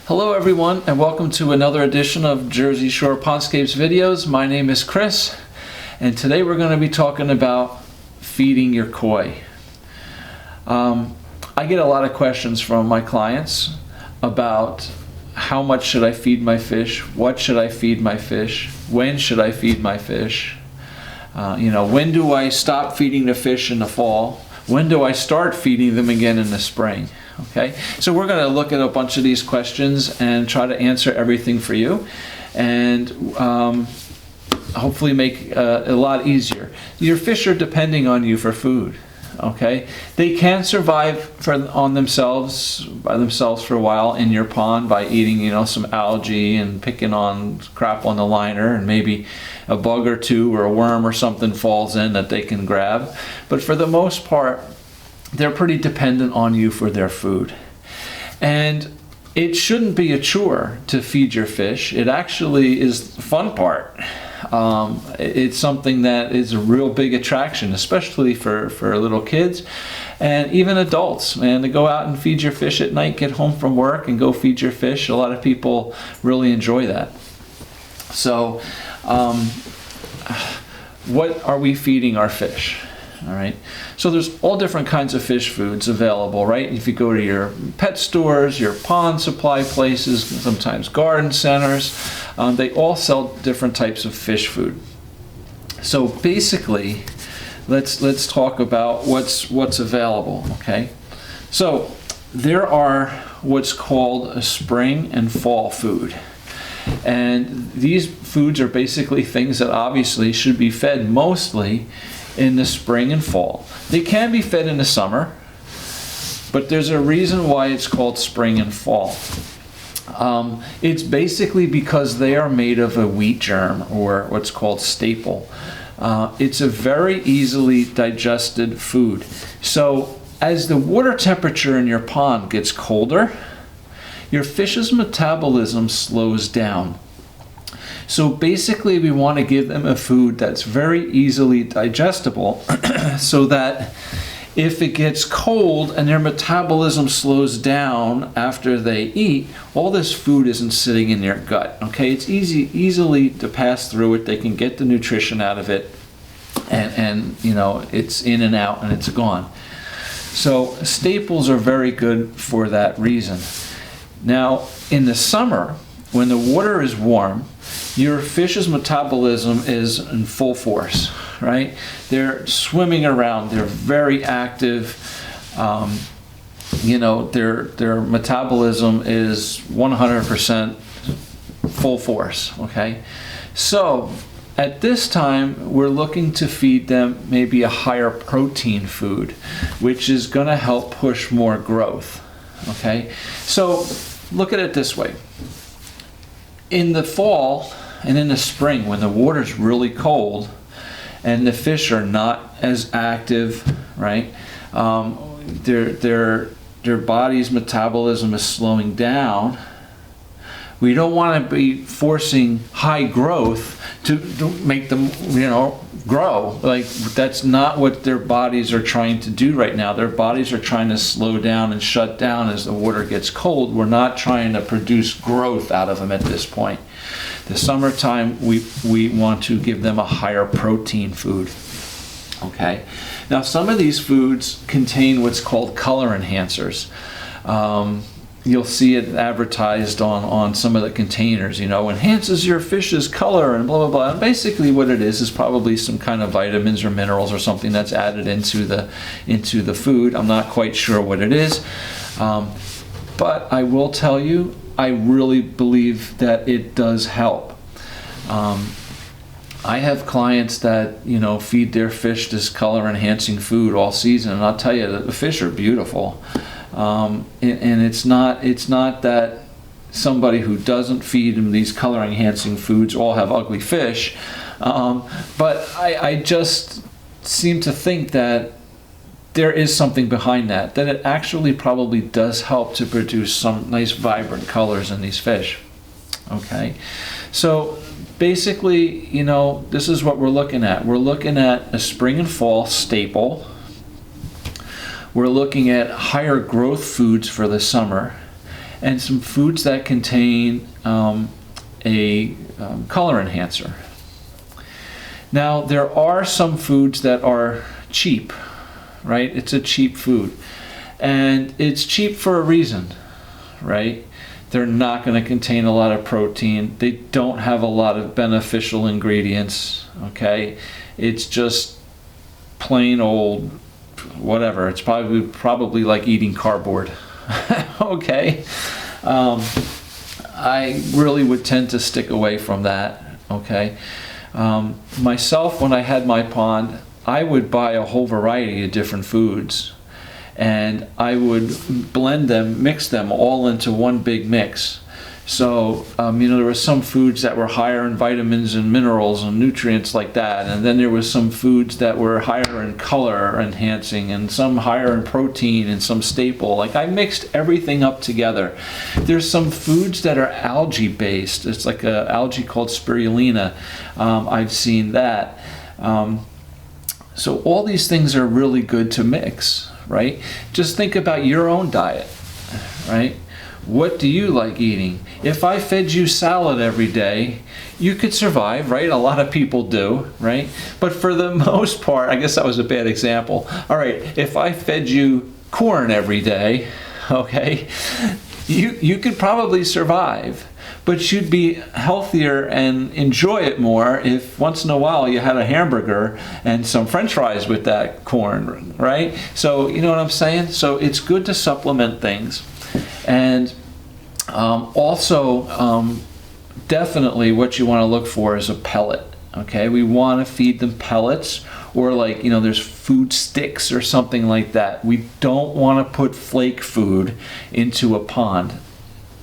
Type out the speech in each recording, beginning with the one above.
Hello everyone, and welcome to another edition of Jersey Shore Pondscapes videos. My name is Chris, and today we're going to be talking about feeding your koi. I get a lot of questions from my clients about how much should I feed my fish, what should I feed my fish, when should I feed my fish, when do I stop feeding the fish in the fall, when do I start feeding them again in the spring. Okay, so we're going to look at a bunch of these questions and try to answer everything for you, and hopefully make it a lot easier. Your fish are depending on you for food. Okay, they can survive by themselves for a while in your pond by eating, some algae and picking on crap on the liner, and maybe a bug or two or a worm or something falls in that they can grab. But for the most part, they're pretty dependent on you for their food. And it shouldn't be a chore to feed your fish. It actually is the fun part. It's something that is a real big attraction, especially for little kids and even adults. Man, to go out and feed your fish at night, get home from work and go feed your fish, a lot of people really enjoy that. So, what are we feeding our fish? All right, so there's all different kinds of fish foods available, right? If you go to your pet stores, your pond supply places, sometimes garden centers, they all sell different types of fish food. So basically, let's talk about what's available. Okay, so there are what's called a spring and fall food. And these foods are basically things that obviously should be fed mostly in the spring and fall. They can be fed in the summer, but there's a reason why it's called spring and fall. It's basically because they are made of a wheat germ, or what's called staple. It's a very easily digested food. So as the water temperature in your pond gets colder, your fish's metabolism slows down. So basically we want to give them a food that's very easily digestible so that if it gets cold and their metabolism slows down after they eat, all this food isn't sitting in their gut. Okay, it's easily to pass through it. They can get the nutrition out of it, and it's in and out and it's gone. So staples are very good for that reason. Now in the summer, when the water is warm, your fish's metabolism is in full force, right? They're swimming around, they're very active, their metabolism is 100% full force, okay? So at this time, we're looking to feed them maybe a higher protein food, which is gonna help push more growth, okay? So look at it this way. In the fall and in the spring, when the water's really cold and the fish are not as active, right? Their body's metabolism is slowing down. We don't want to be forcing high growth to make them, grow. Like, that's not what their bodies are trying to do right now. Their bodies are trying to slow down and shut down as the water gets cold. We're not trying to produce growth out of them at this point. The summertime, we want to give them a higher protein food. Okay. Now, some of these foods contain what's called color enhancers. You'll see it advertised on some of the containers, enhances your fish's color and blah, blah, blah. And basically what it is probably some kind of vitamins or minerals or something that's added into the food. I'm not quite sure what it is. But I will tell you, I really believe that it does help. I have clients that, feed their fish this color enhancing food all season. And I'll tell you that the fish are beautiful. And it's not that somebody who doesn't feed them these color enhancing foods all have ugly fish, but I just seem to think that there is something behind that it actually probably does help to produce some nice vibrant colors in these fish. Okay, so basically, this is what we're looking at. We're looking at a spring and fall staple. We're looking at higher growth foods for the summer, and some foods that contain a color enhancer. Now, there are some foods that are cheap, right? It's a cheap food. And it's cheap for a reason, right? They're not going to contain a lot of protein. They don't have a lot of beneficial ingredients, okay? It's just plain old whatever. It's probably like eating cardboard, okay? I really would tend to stick away from that, okay? Myself, when I had my pond, I would buy a whole variety of different foods, and I would blend them, mix them all into one big mix. So, there were some foods that were higher in vitamins and minerals and nutrients like that, and then there was some foods that were higher in color enhancing, and some higher in protein, and some staple. Like, I mixed everything up together. There's some foods that are algae based. It's like an algae called spirulina. I've seen that. So all these things are really good to mix, right? Just think about your own diet, right? What do you like eating? If I fed you salad every day, you could survive, right? A lot of people do, right? But for the most part, I guess that was a bad example. All right, if I fed you corn every day, okay, you could probably survive. But you'd be healthier and enjoy it more if once in a while you had a hamburger and some French fries with that corn, right? So, you know what I'm saying? So it's good to supplement things. And also, definitely what you want to look for is a pellet, okay? We want to feed them pellets, or like, there's food sticks or something like that. We don't want to put flake food into a pond.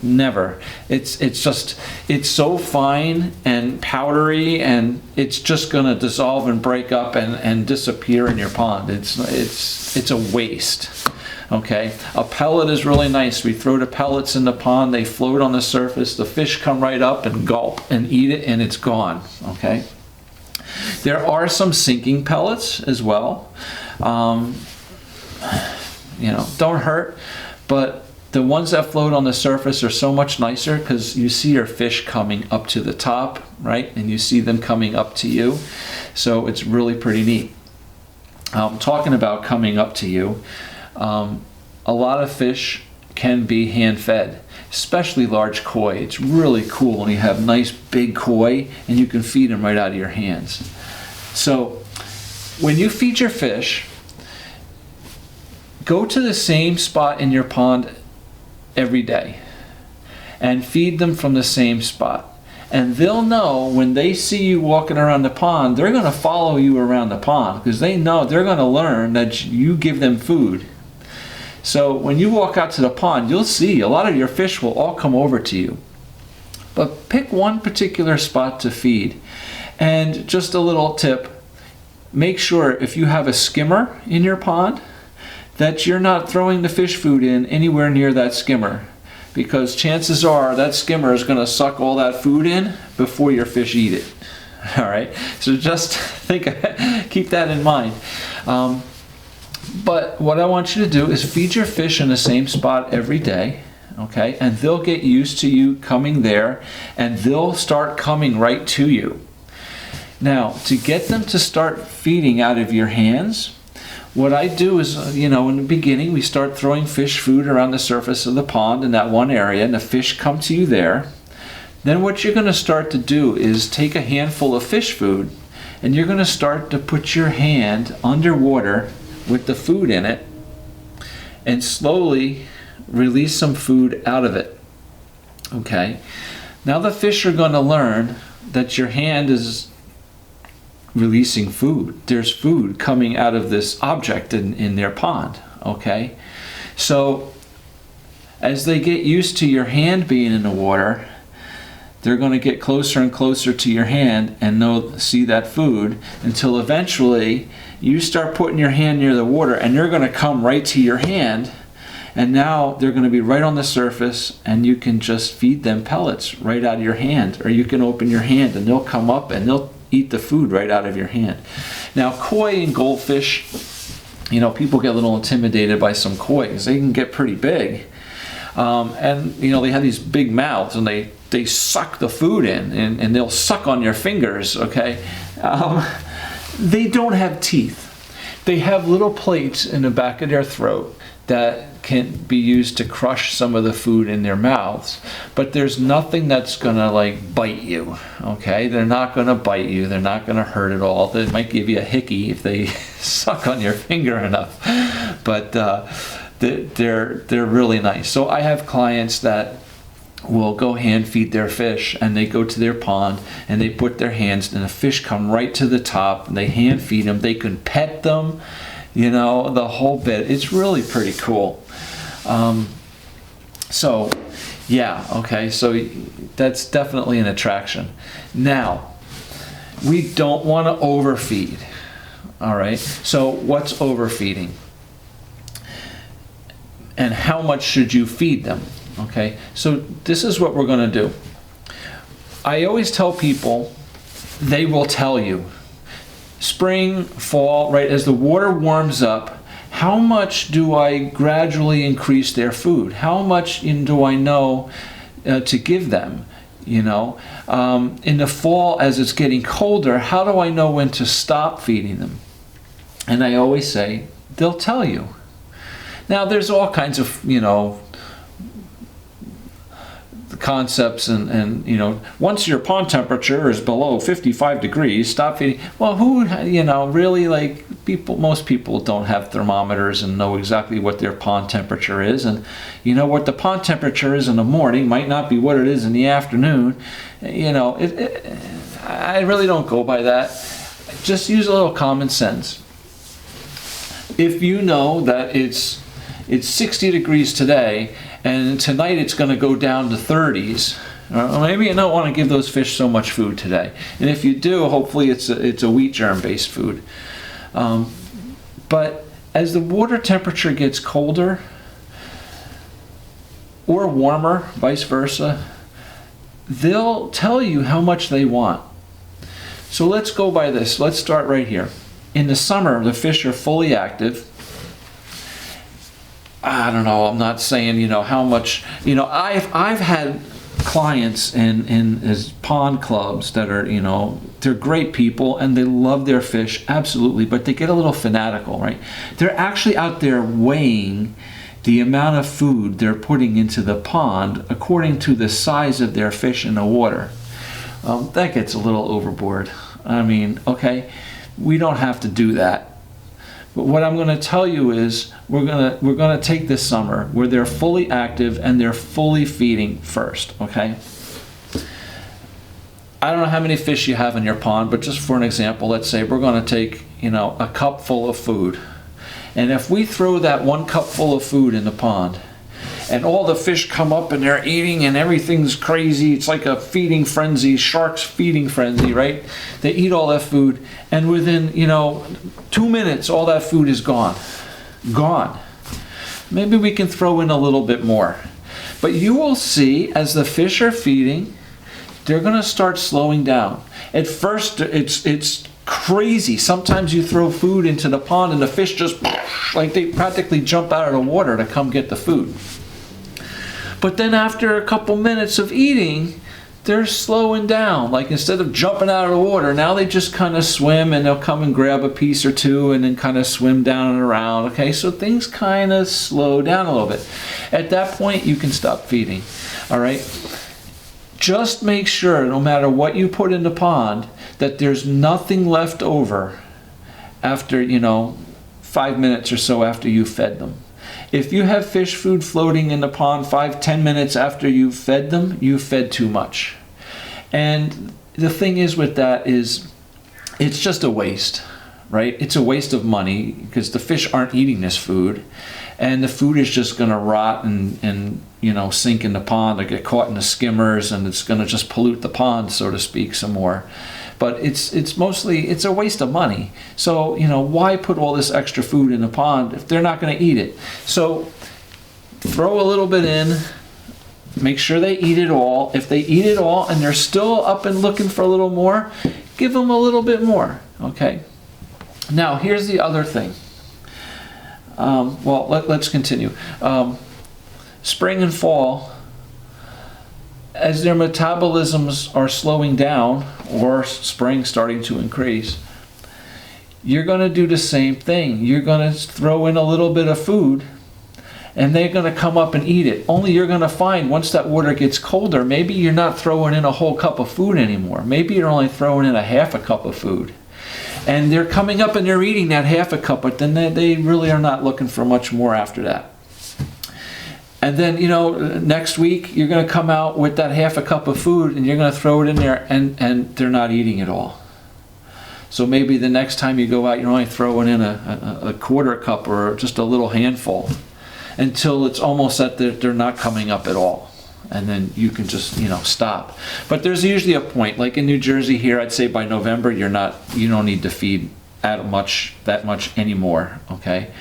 Never. It's so fine and powdery, and it's just going to dissolve and break up and disappear in your pond. It's a waste. Okay, a pellet is really nice. We throw the pellets in the pond, they float on the surface, the fish come right up and gulp and eat it, and it's gone. Okay, there are some sinking pellets as well. Don't hurt, but the ones that float on the surface are so much nicer because you see your fish coming up to the top, right? And you see them coming up to you. So it's really pretty neat. Talking about coming up to you, a lot of fish can be hand-fed, especially large koi. It's really cool when you have nice big koi and you can feed them right out of your hands. So when you feed your fish, go to the same spot in your pond every day and feed them from the same spot. And they'll know when they see you walking around the pond, they're going to follow you around the pond because they know they're going to learn that you give them food. So when you walk out to the pond, you'll see a lot of your fish will all come over to you. But pick one particular spot to feed. And just a little tip, make sure if you have a skimmer in your pond, that you're not throwing the fish food in anywhere near that skimmer, because chances are that skimmer is going to suck all that food in before your fish eat it. All right, so just keep that in mind. But what I want you to do is feed your fish in the same spot every day, okay? And they'll get used to you coming there, and they'll start coming right to you. Now, to get them to start feeding out of your hands, what I do is, in the beginning, we start throwing fish food around the surface of the pond in that one area, and the fish come to you there. Then what you're going to start to do is take a handful of fish food, and you're going to start to put your hand underwater with the food in it, and slowly release some food out of it. Okay? Now the fish are going to learn that your hand is releasing food. There's food coming out of this object in their pond, okay? So as they get used to your hand being in the water, they're going to get closer and closer to your hand and see that food until eventually you start putting your hand near the water and they're going to come right to your hand, and now they're going to be right on the surface and you can just feed them pellets right out of your hand, or you can open your hand and they'll come up and they'll eat the food right out of your hand. Now, koi and goldfish, people get a little intimidated by some koi because they can get pretty big. And you know, they have these big mouths, and they suck the food in, and they'll suck on your fingers, okay? They don't have teeth. They have little plates in the back of their throat that can be used to crush some of the food in their mouths, but there's nothing that's gonna like bite you, okay? They're not gonna bite you. They're not gonna hurt at all. They might give you a hickey if they suck on your finger enough, but they're really nice. So I have clients that will go hand feed their fish, and they go to their pond and they put their hands, and the fish come right to the top, and they hand feed them. They can pet them, you know, the whole bit. It's really pretty cool. So yeah, okay, so that's definitely an attraction. Now, we don't want to overfeed. All right, so what's overfeeding? And how much should you feed them? Okay, so this is what we're going to do. I always tell people, they will tell you, spring, fall, right, as the water warms up, how much do I gradually increase their food? How much do I know to give them? You know, in the fall, as it's getting colder, how do I know when to stop feeding them? And I always say, they'll tell you. Now, there's all kinds of, you know, concepts and you know, once your pond temperature is below 55 degrees, stop feeding. Well, who, you know, really, like, most people don't have thermometers and know exactly what their pond temperature is, and you know, what the pond temperature is in the morning might not be what it is in the afternoon. You know, I really don't go by that. Just use a little common sense. If you know that it's 60 degrees today, and tonight it's going to go down to 30s, maybe you don't want to give those fish so much food today. And if you do, hopefully it's a wheat germ-based food. But as the water temperature gets colder, or warmer, vice versa, they'll tell you how much they want. So let's go by this. Let's start right here. In the summer, the fish are fully active. I don't know, I'm not saying, you know, how much, you know, I've had clients in as pond clubs that are, you know, they're great people and they love their fish, absolutely, but they get a little fanatical, right? They're actually out there weighing the amount of food they're putting into the pond according to the size of their fish in the water. That gets a little overboard. I mean, okay, we don't have to do that. But what I'm going to tell you is we're going to take this summer where they're fully active and they're fully feeding first, okay? I don't know how many fish you have in your pond, but just for an example, let's say we're going to take, you know, a cup full of food. And if we throw that 1 cup full of food in the pond, and all the fish come up and they're eating and everything's crazy, it's like a feeding frenzy, shark's feeding frenzy, right? They eat all that food, and within, you know, 2 minutes, all that food is gone. Gone. Maybe we can throw in a little bit more. But you will see, as the fish are feeding, they're going to start slowing down. At first, it's crazy. Sometimes you throw food into the pond and the fish just, like, they practically jump out of the water to come get the food. But then after a couple minutes of eating, they're slowing down. Like, instead of jumping out of the water, now they just kind of swim, and they'll come and grab a piece or two and then kind of swim down and around. Okay, so things kind of slow down a little bit. At that point, you can stop feeding. All right? Just make sure, no matter what you put in the pond, that there's nothing left over after, you know, 5 minutes or so after you fed them. If you have fish food floating in the pond 5-10 minutes after you've fed them, you fed too much. And the thing is with that is, it's just a waste, right? It's a waste of money because the fish aren't eating this food, and the food is just going to rot and you know, sink in the pond or get caught in the skimmers, and it's going to just pollute the pond, so to speak, some more. But it's mostly, it's a waste of money. So, you know, why put all this extra food in the pond if they're not going to eat it? So throw a little bit in, make sure they eat it all. If they eat it all and they're still up and looking for a little more, give them a little bit more, okay? Now, here's the other thing. Well, let's continue. spring and fall, as their metabolisms are slowing down or spring starting to increase, you're going to do the same thing. You're going to throw in a little bit of food and they're going to come up and eat it. Only you're going to find once that water gets colder, maybe you're not throwing in a whole cup of food anymore. Maybe you're only throwing in a half a cup of food. And they're coming up and they're eating that half a cup, but then they really are not looking for much more after that. And then, next week you're going to come out with that half a cup of food and you're going to throw it in there and they're not eating it all. So maybe the next time you go out, you're only throwing in a quarter cup or just a little handful until it's almost that they're not coming up at all. And then you can just, stop. But there's usually a point, like in New Jersey here, I'd say by November, you don't need to feed that much anymore, okay?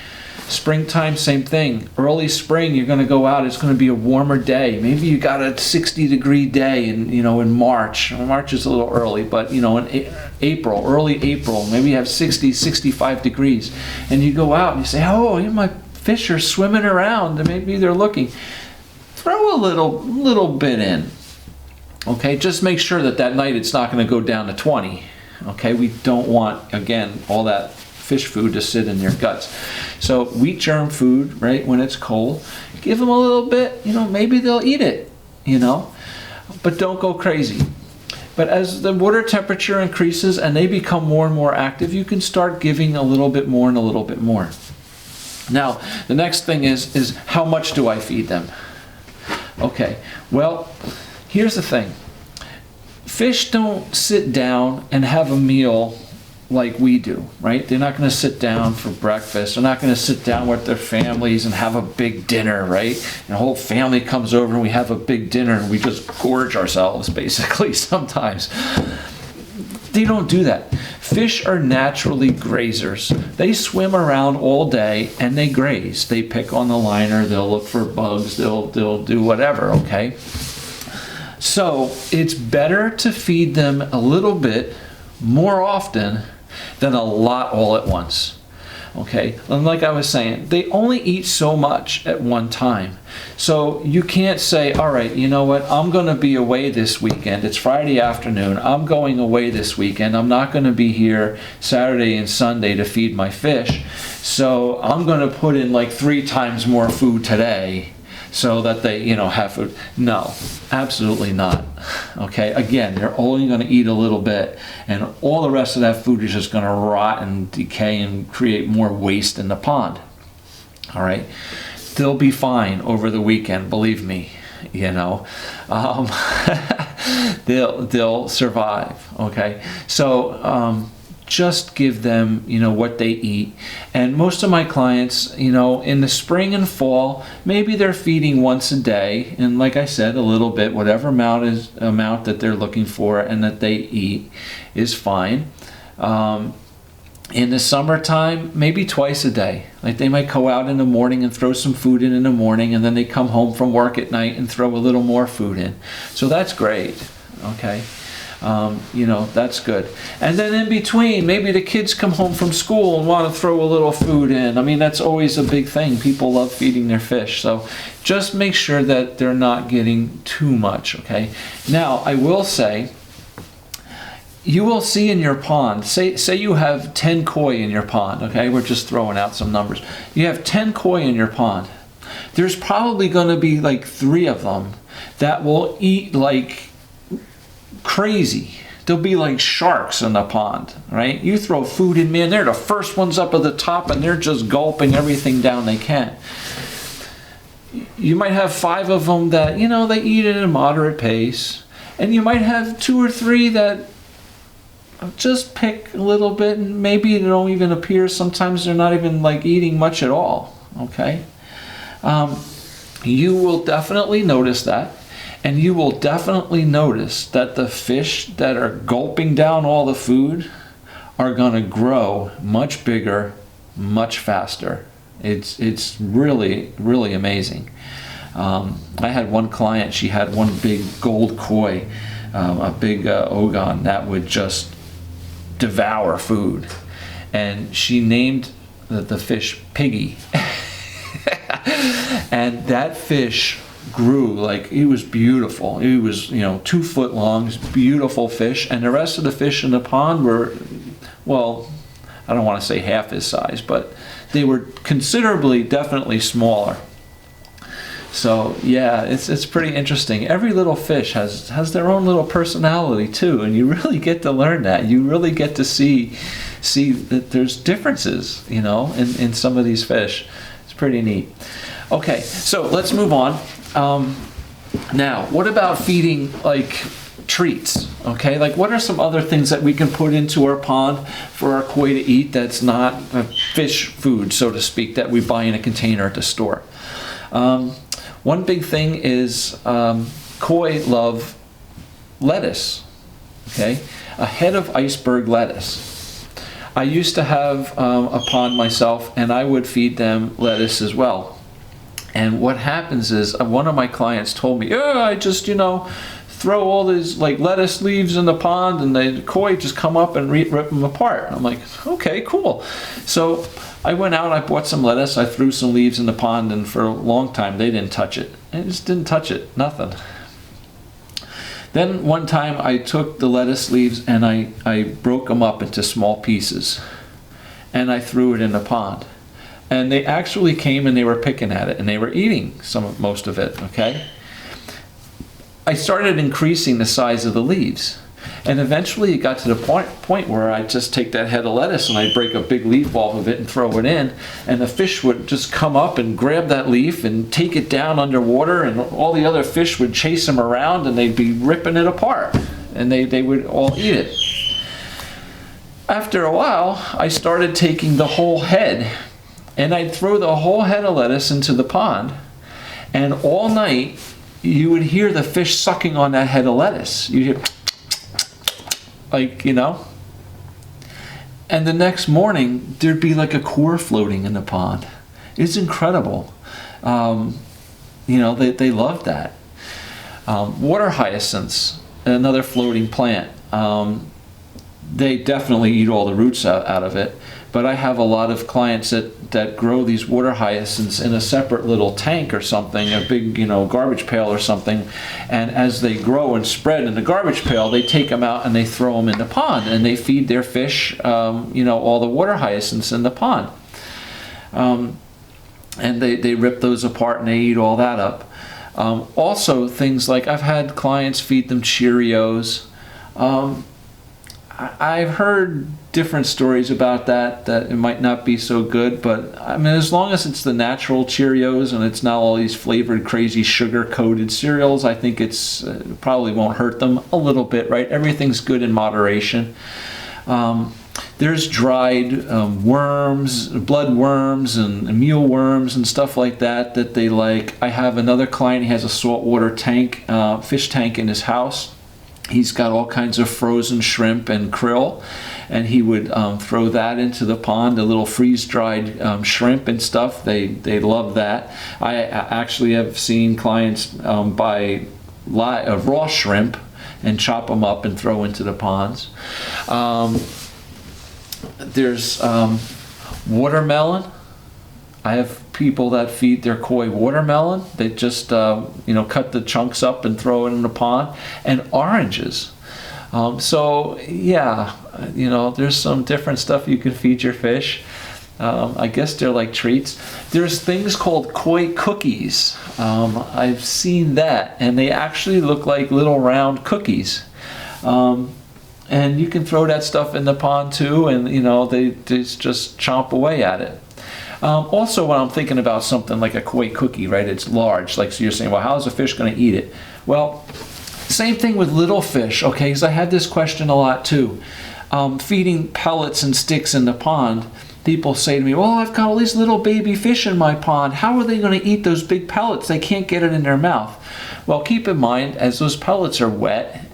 Springtime, same thing. Early spring, you're going to go out, it's going to be a warmer day. Maybe you got a 60-degree day in March. March is a little early, but in April, early April, maybe you have 60, 65 degrees. And you go out and you say, oh, my fish are swimming around, and maybe they're looking. Throw a little bit in. Okay, just make sure that night it's not going to go down to 20. Okay, we don't want, again, all that fish food to sit in their guts. So wheat germ food, right, when it's cold, give them a little bit, maybe they'll eat it, but don't go crazy. But as the water temperature increases and they become more and more active, you can start giving a little bit more and a little bit more. Now, the next thing is how much do I feed them? Okay, well, here's the thing. Fish don't sit down and have a meal like we do, right? They're not going to sit down for breakfast. They're not going to sit down with their families and have a big dinner, right? And the whole family comes over and we have a big dinner and we just gorge ourselves, basically, sometimes. They don't do that. Fish are naturally grazers. They swim around all day and they graze. They pick on the liner, they'll look for bugs, they'll do whatever, okay? So it's better to feed them a little bit more often than a lot all at once. Okay, and like I was saying, they only eat so much at one time. So you can't say, all right, you know what, I'm going to be away this weekend. It's Friday afternoon. I'm going away this weekend. I'm not going to be here Saturday and Sunday to feed my fish. So I'm going to put in like 3 times more food today so that they, have food. No, absolutely not. Okay, again, they're only going to eat a little bit, and all the rest of that food is just going to rot and decay and create more waste in the pond. All right, they'll be fine over the weekend, believe me. They'll survive. Okay, so just give them, what they eat. And most of my clients, in the spring and fall, maybe they're feeding once a day. And like I said, a little bit, whatever amount that they're looking for and that they eat is fine. In the summertime, maybe twice a day. Like they might go out in the morning and throw some food in the morning, and then they come home from work at night and throw a little more food in. So that's great, okay? That's good. And then in between, maybe the kids come home from school and want to throw a little food in. I mean, that's always a big thing. People love feeding their fish. So just make sure that they're not getting too much, okay? Now, I will say, you will see in your pond, say you have 10 koi in your pond, okay? We're just throwing out some numbers. You have 10 koi in your pond. There's probably going to be like 3 of them that will eat like crazy. They'll be like sharks in the pond, right? You throw food in, man, they're the first ones up at the top and they're just gulping everything down they can. You might have 5 of them that, they eat at a moderate pace. And you might have 2 or 3 that just pick a little bit, and maybe they don't even appear. Sometimes they're not even like eating much at all, okay? You will definitely notice that. And you will definitely notice that the fish that are gulping down all the food are going to grow much bigger, much faster. It's really, really amazing. I had one client, she had one big gold koi, a big ogon that would just devour food. And she named the fish Piggy. And that fish grew like, he was beautiful. He was, 2 foot long, beautiful fish. And the rest of the fish in the pond were, well, I don't want to say half his size, but they were considerably, definitely smaller. So yeah, it's pretty interesting. Every little fish has their own little personality too, and you really get to learn that. You really get to see that there's differences, in some of these fish. It's pretty neat. Okay, so let's move on. Now, what about feeding like treats? Okay, like what are some other things that we can put into our pond for our koi to eat that's not fish food, so to speak, that we buy in a container at the store? One big thing is koi love lettuce, okay? A head of iceberg lettuce. I used to have a pond myself, and I would feed them lettuce as well. And what happens is, one of my clients told me, I just, throw all these like lettuce leaves in the pond, and the koi just come up and rip them apart. I'm like, okay, cool. So I went out, I bought some lettuce, I threw some leaves in the pond, and for a long time they didn't touch it. They just didn't touch it, nothing. Then one time I took the lettuce leaves and I broke them up into small pieces, and I threw it in the pond. And they actually came and they were picking at it, and they were eating most of it, okay? I started increasing the size of the leaves. And eventually it got to the point where I'd just take that head of lettuce and I'd break a big leaf off of it and throw it in, and the fish would just come up and grab that leaf and take it down underwater, and all the other fish would chase them around, and they'd be ripping it apart, and they would all eat it. After a while, I started taking the whole head, and I'd throw the whole head of lettuce into the pond, and all night you would hear the fish sucking on that head of lettuce. You'd hear, like, and the next morning there'd be like a core floating in the pond. It's incredible. They love that. Water hyacinths, another floating plant. They definitely eat all the roots out of it, but I have a lot of clients that grow these water hyacinths in a separate little tank or something, a big garbage pail or something, and as they grow and spread in the garbage pail, they take them out and they throw them in the pond, and they feed their fish all the water hyacinths in the pond, and they rip those apart and they eat all that up. Also things like, I've had clients feed them Cheerios. I've heard different stories about that it might not be so good, but I mean, as long as it's the natural Cheerios and it's not all these flavored crazy sugar-coated cereals, I think it's probably won't hurt them a little bit, right? Everything's good in moderation. There's dried worms, blood worms and mealworms and stuff like that they like. I have another client, he has a saltwater tank, fish tank in his house. He's got all kinds of frozen shrimp and krill, and he would throw that into the pond, a little freeze-dried shrimp and stuff. They love that. I actually have seen clients buy raw shrimp and chop them up and throw into the ponds. There's watermelon. I have people that feed their koi watermelon. They just cut the chunks up and throw it in the pond. And oranges. So yeah, there's some different stuff you can feed your fish. I guess they're like treats. There's things called koi cookies. I've seen that, and they actually look like little round cookies. And you can throw that stuff in the pond too, and they just chomp away at it. Also, when I'm thinking about something like a koi cookie, right, it's large, like, so you're saying, well, how's a fish going to eat it? Well, same thing with little fish, okay, because I had this question a lot too. Feeding pellets and sticks in the pond, people say to me, well, I've got all these little baby fish in my pond. How are they going to eat those big pellets? They can't get it in their mouth. Well, keep in mind, as those pellets are wet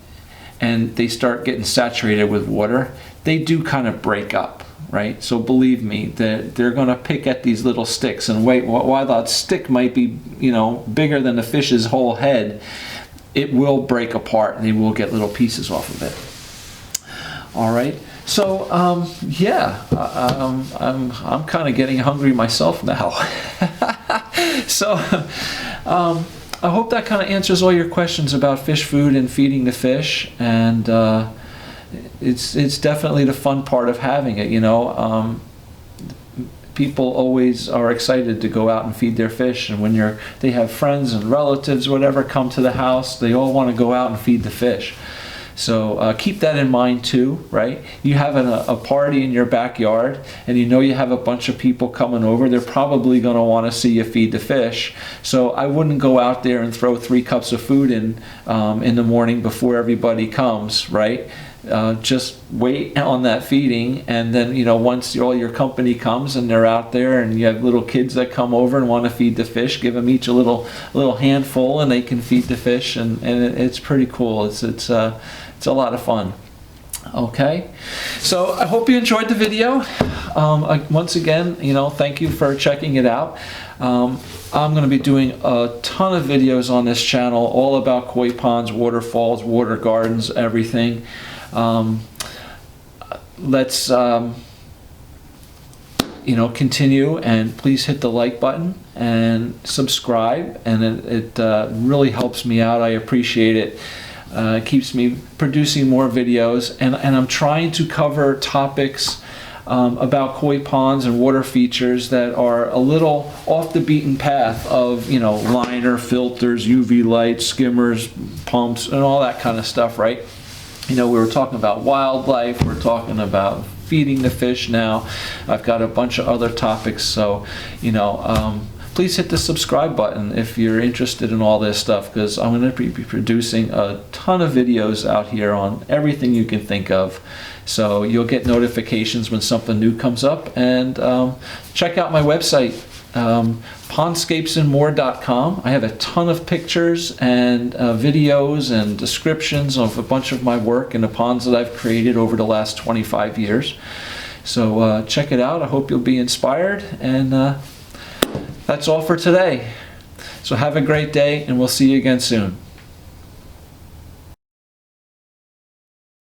and they start getting saturated with water, they do kind of break up. Right? So believe me, they're going to pick at these little sticks, and wait, while that stick might be, bigger than the fish's whole head, it will break apart and they will get little pieces off of it. All right. So yeah, I'm kind of getting hungry myself now. So I hope that kind of answers all your questions about fish food and feeding the fish, and it's definitely the fun part of having it, you know. People always are excited to go out and feed their fish, and when they have friends and relatives, whatever, come to the house, they all want to go out and feed the fish. So keep that in mind too, right? You have a party in your backyard, and you know you have a bunch of people coming over. They're probably going to want to see you feed the fish. So I wouldn't go out there and throw 3 cups of food in the morning before everybody comes, right? Just wait on that feeding, and then, you know, once all your company comes and they're out there, and you have little kids that come over and want to feed the fish, give them each a little handful, and they can feed the fish, and it's pretty cool. It's a lot of fun. Okay, so I hope you enjoyed the video. Once again, you know, thank you for checking it out. I'm going to be doing a ton of videos on this channel, all about koi ponds, waterfalls, water gardens, everything. Let's you know, continue, and please hit the like button and subscribe, and it really helps me out. I appreciate it. It keeps me producing more videos, and I'm trying to cover topics about koi ponds and water features that are a little off the beaten path of, you know, liner, filters, UV lights, skimmers, pumps, and all that kind of stuff, right? You know, we were talking about wildlife, we're talking about feeding the fish now. I've got a bunch of other topics, so, you know, please hit the subscribe button if you're interested in all this stuff, because I'm going to be producing a ton of videos out here on everything you can think of. So you'll get notifications when something new comes up, and check out my website, pondscapesandmore.com. I have a ton of pictures and videos and descriptions of a bunch of my work and the ponds that I've created over the last 25 years. So check it out. I hope you'll be inspired, and that's all for today. So have a great day, and we'll see you again soon.